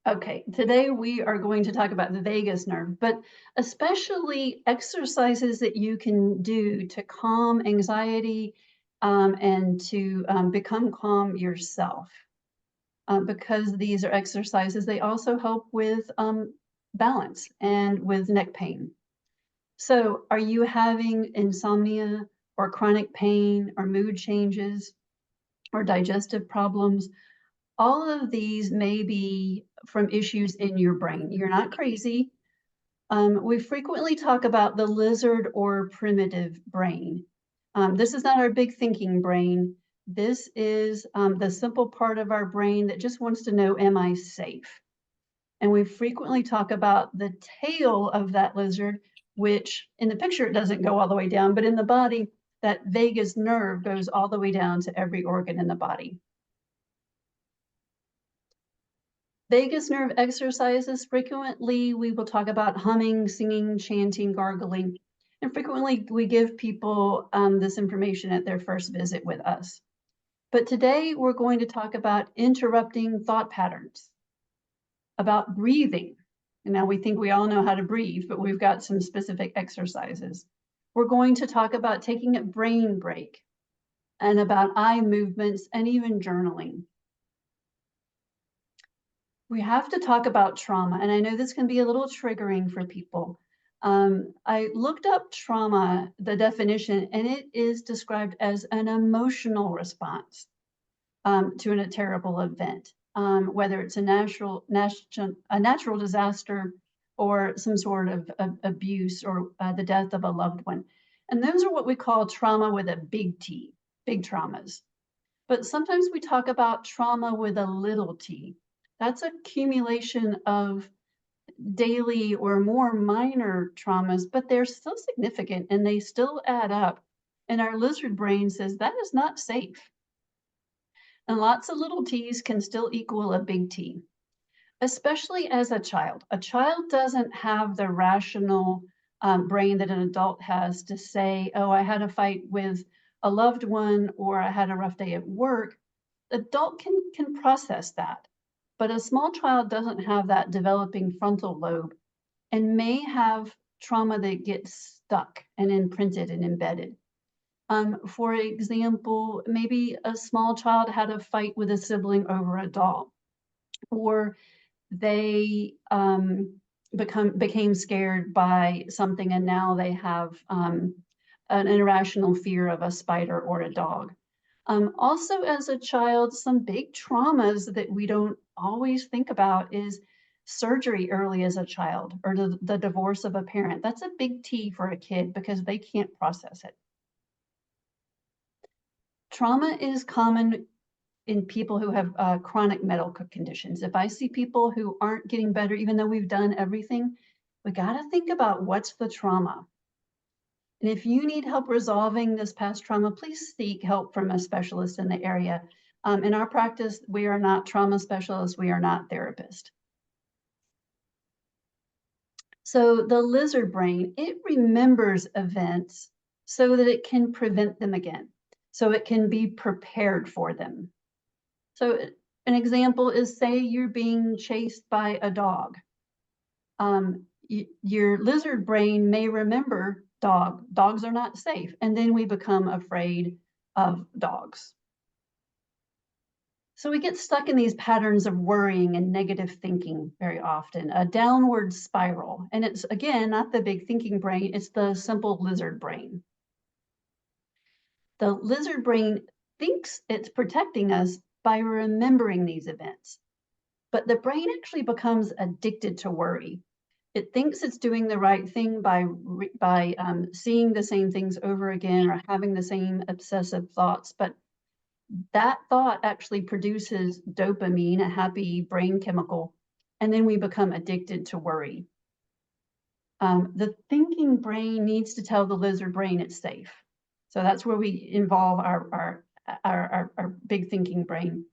Okay, today we are going to talk about the vagus nerve, but especially exercises that you can do to calm anxiety and to become calm yourself. Because these are exercises, they also help with balance and with neck pain. So, are you having insomnia or chronic pain or mood changes or digestive problems? All of these may be from issues in your brain. You're not crazy. We frequently talk about the lizard or primitive brain. This is not our big thinking brain. This is the simple part of our brain that just wants to know, am I safe? And we frequently talk about the tail of that lizard, which in the picture it doesn't go all the way down, but in the body, that vagus nerve goes all the way down to every organ in the body. Vagus nerve exercises, frequently we will talk about humming, singing, chanting, gargling, and frequently we give people this information at their first visit with us. But today we're going to talk about interrupting thought patterns, about breathing. And now we think we all know how to breathe, but we've got some specific exercises. We're going to talk about taking a brain break and about eye movements and even journaling. We have to talk about trauma, and I know this can be a little triggering for people. I looked up trauma, the definition, and it is described as an emotional response to a terrible event, whether it's a natural disaster or some sort of abuse or the death of a loved one. And those are what we call trauma with a big T, big traumas. But sometimes we talk about trauma with a little t. That's accumulation of daily or more minor traumas, but they're still significant and they still add up. And our lizard brain says that is not safe. And lots of little t's can still equal a big T, especially as a child. A child doesn't have the rational brain that an adult has to say, oh, I had a fight with a loved one or I had a rough day at work. Adult can process that, but a small child doesn't have that developing frontal lobe and may have trauma that gets stuck and imprinted and embedded. For example, maybe a small child had a fight with a sibling over a doll, or they became scared by something and now they have an irrational fear of a spider or a dog. Also, as a child, some big traumas that we don't always think about is surgery early as a child or the divorce of a parent. That's a big T for a kid because they can't process it. Trauma is common in people who have chronic medical conditions. If I see people who aren't getting better, even though we've done everything, we got to think about what's the trauma. And if you need help resolving this past trauma, please seek help from a specialist in the area. In our practice, we are not trauma specialists, we are not therapists. So the lizard brain, it remembers events so that it can prevent them again, so it can be prepared for them. So an example is, say you're being chased by a dog. Your lizard brain may remember dogs are not safe, and then we become afraid of dogs. So we get stuck in these patterns of worrying and negative thinking very often, a downward spiral. And it's, again, not the big thinking brain, it's the simple lizard brain. The lizard brain thinks it's protecting us by remembering these events, but the brain actually becomes addicted to worry. It thinks it's doing the right thing by seeing the same things over again or having the same obsessive thoughts, but that thought actually produces dopamine, a happy brain chemical, and then we become addicted to worry. The thinking brain needs to tell the lizard brain it's safe. So that's where we involve our big thinking brain.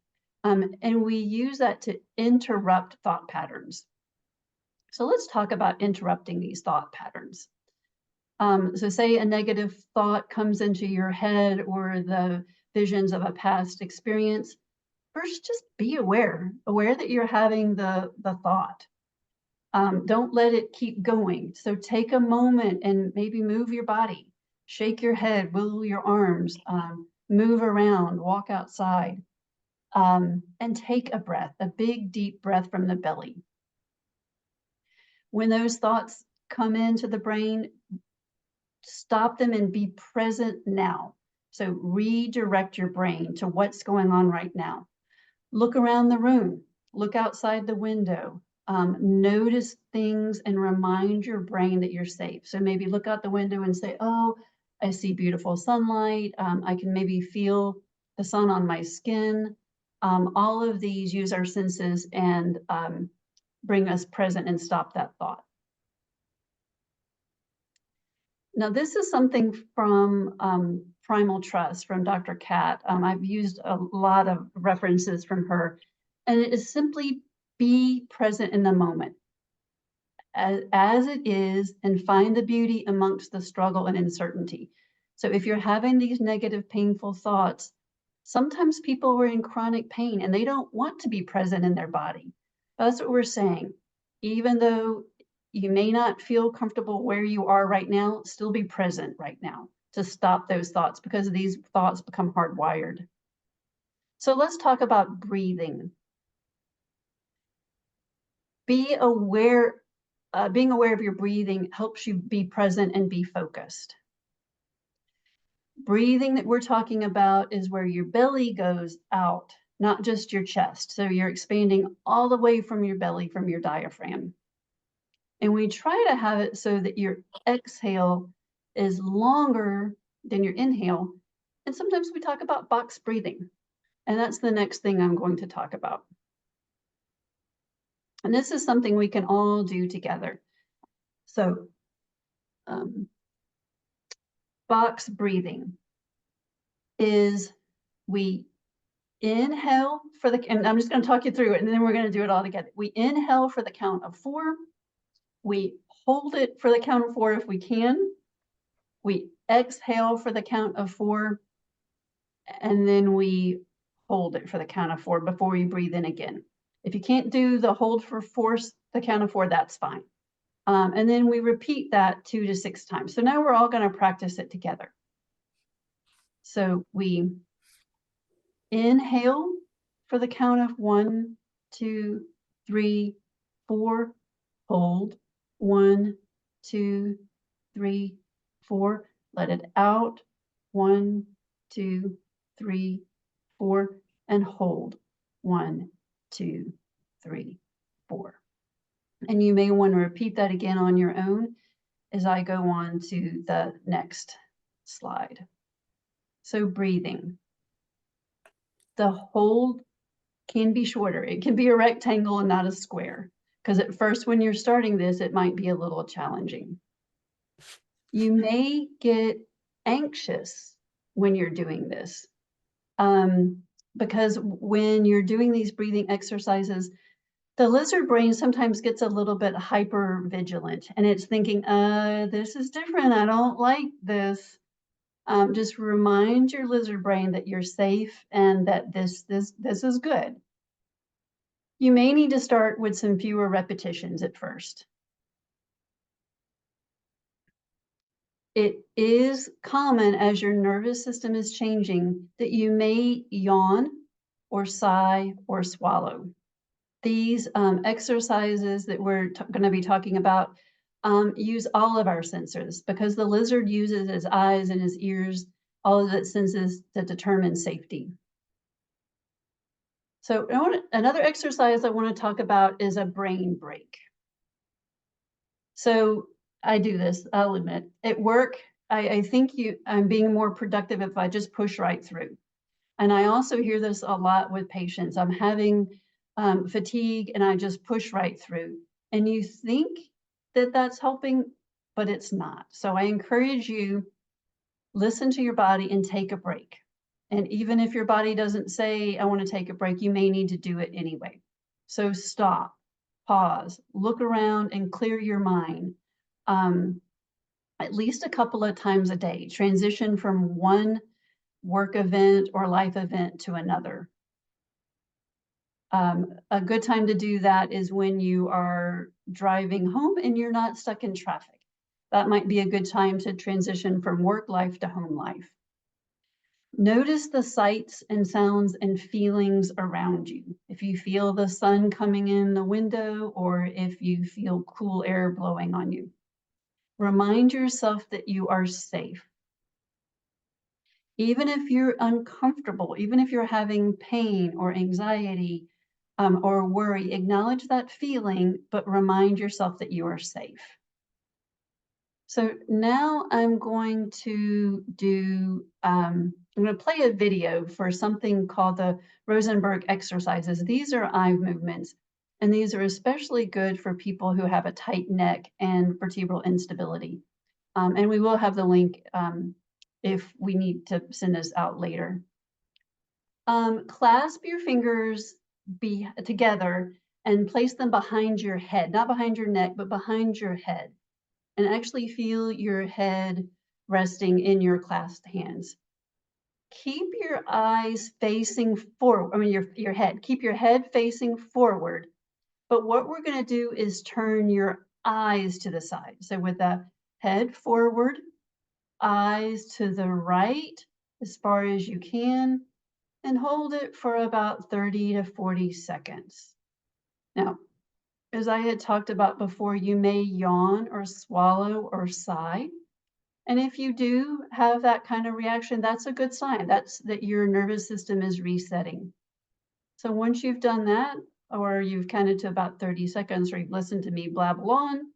And we use that to interrupt thought patterns. So let's talk about interrupting these thought patterns. So say a negative thought comes into your head or the visions of a past experience. first just be aware that you're having the thought. Don't let it keep going. So take a moment and maybe move your body, shake your head, wiggle your arms, move around, walk outside, and take a breath, a big, deep breath from the belly. When those thoughts come into the brain, stop them and be present now. So redirect your brain to what's going on right now. Look around the room, look outside the window, notice things and remind your brain that you're safe. So maybe look out the window and say, oh, I see beautiful sunlight. I can maybe feel the sun on my skin. All of these use our senses and bring us present and stop that thought. Now, this is something from Primal Trust from Dr. Kat. I've used a lot of references from her, and it is simply be present in the moment as it is and find the beauty amongst the struggle and uncertainty. So if you're having these negative, painful thoughts, sometimes people are in chronic pain and they don't want to be present in their body. That's what we're saying. Even though you may not feel comfortable where you are right now, still be present right now to stop those thoughts, because these thoughts become hardwired. So let's talk about breathing. Being aware of your breathing helps you be present and be focused. Breathing that we're talking about is where your belly goes out, not just your chest. So you're expanding all the way from your belly, from your diaphragm. And we try to have it so that your exhale is longer than your inhale. And sometimes we talk about box breathing. And that's the next thing I'm going to talk about. And this is something we can all do together. So box breathing is we inhale for the, and I'm just going to talk you through it, and then we're going to do it all together. We inhale for the count of 4. We hold it for the count of 4 if we can. We exhale for the count of 4, and then we hold it for the count of 4 before we breathe in again. If you can't do the hold for 4, the count of 4, that's fine. And then we repeat that 2 to 6 times. So now we're all going to practice it together. So we inhale for the count of 1, 2, 3, 4. Hold 1, 2, 3, 4. Let it out 1, 2, 3, 4, and hold 1, 2, 3, 4. And you may want to repeat that again on your own as I go on to the next slide. So breathing. The hold can be shorter. It can be a rectangle and not a square, because at first when you're starting this, it might be a little challenging. You may get anxious when you're doing this, because when you're doing these breathing exercises, the lizard brain sometimes gets a little bit hyper vigilant and it's thinking, this is different. I don't like this. Just remind your lizard brain that you're safe and that this is good. You may need to start with some fewer repetitions at first. It is common as your nervous system is changing that you may yawn or sigh or swallow. These exercises that we're going to be talking about use all of our senses, because the lizard uses his eyes and his ears, all of its senses, to determine safety. So another exercise I want to talk about is a brain break. So I do this, I'll admit. At work, I think I'm being more productive if I just push right through. And I also hear this a lot with patients. I'm having fatigue and I just push right through. And you think that that's helping, but it's not. So I encourage you, listen to your body and take a break. And even if your body doesn't say, I want to take a break, you may need to do it anyway. So stop, pause, look around and clear your mind. At least a couple of times a day. Transition from one work event or life event to another. A good time to do that is when you are driving home and you're not stuck in traffic. That might be a good time to transition from work life to home life. Notice the sights and sounds and feelings around you. If you feel the sun coming in the window or if you feel cool air blowing on you, remind yourself that you are safe. Even if you're uncomfortable, even if you're having pain or anxiety or worry, acknowledge that feeling, but remind yourself that you are safe. So now I'm going to play a video for something called the Rosenberg exercises. These are eye movements, and these are especially good for people who have a tight neck and vertebral instability. And we will have the link if we need to send this out later. Clasp your fingers together and place them behind your head, not behind your neck, but behind your head. And actually feel your head resting in your clasped hands. Keep your eyes facing forward, your head. Keep your head facing forward. But what we're going to do is turn your eyes to the side. So with the head forward, eyes to the right as far as you can, and hold it for about 30 to 40 seconds. Now, as I had talked about before, you may yawn or swallow or sigh. And if you do have that kind of reaction, that's a good sign. That's that your nervous system is resetting. So once you've done that, or you've counted to about 30 seconds, or you've listened to me blabble on,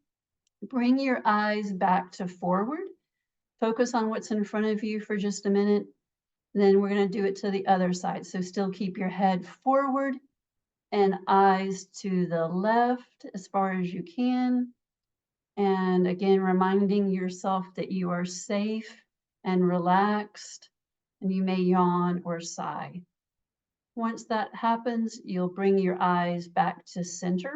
bring your eyes back to forward. Focus on what's in front of you for just a minute. Then we're going to do it to the other side. So still keep your head forward and eyes to the left as far as you can. And again, reminding yourself that you are safe and relaxed, and you may yawn or sigh. Once that happens, you'll bring your eyes back to center.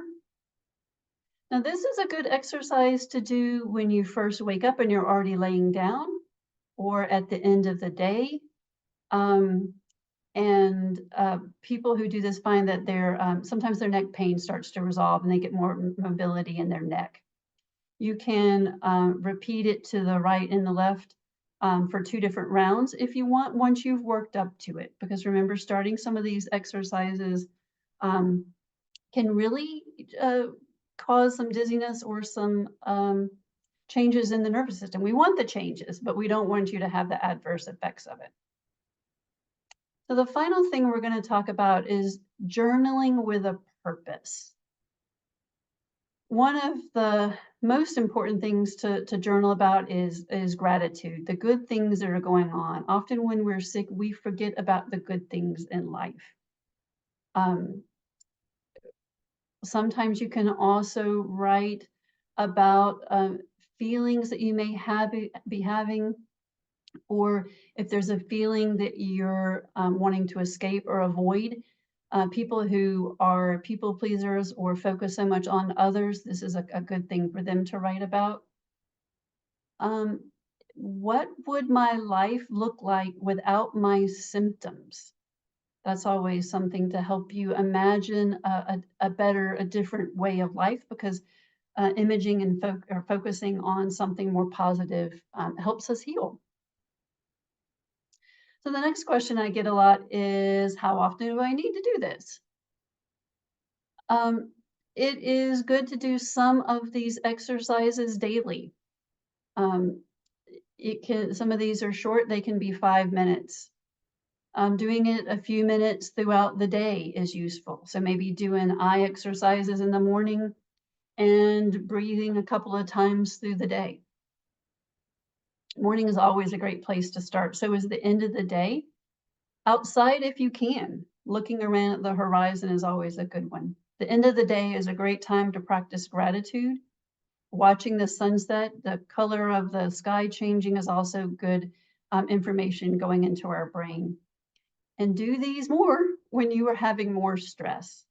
Now, this is a good exercise to do when you first wake up and you're already laying down, or at the end of the day. People who do this find that sometimes their neck pain starts to resolve and they get more mobility in their neck. You can repeat it to the right and the left for 2 different rounds if you want, once you've worked up to it. Because remember, starting some of these exercises can really cause some dizziness or some changes in the nervous system. We want the changes, but we don't want you to have the adverse effects of it. So the final thing we're going to talk about is journaling with a purpose. One of the most important things to journal about is gratitude, the good things that are going on. Often when we're sick, we forget about the good things in life. Sometimes you can also write about feelings that you may be having, or if there's a feeling that you're wanting to escape or avoid. People who are people pleasers or focus so much on others, this is a good thing for them to write about. What would my life look like without my symptoms? That's always something to help you imagine a different way of life, because imaging and focusing on something more positive helps us heal. So the next question I get a lot is, how often do I need to do this? It is good to do some of these exercises daily. Some of these are short, they can be 5 minutes. Doing it a few minutes throughout the day is useful. So maybe doing eye exercises in the morning and breathing a couple of times through the day. Morning is always a great place to start. So is the end of the day. Outside if you can. Looking around at the horizon is always a good one. The end of the day is a great time to practice gratitude. Watching the sunset, the color of the sky changing is also good information going into our brain. And do these more when you are having more stress.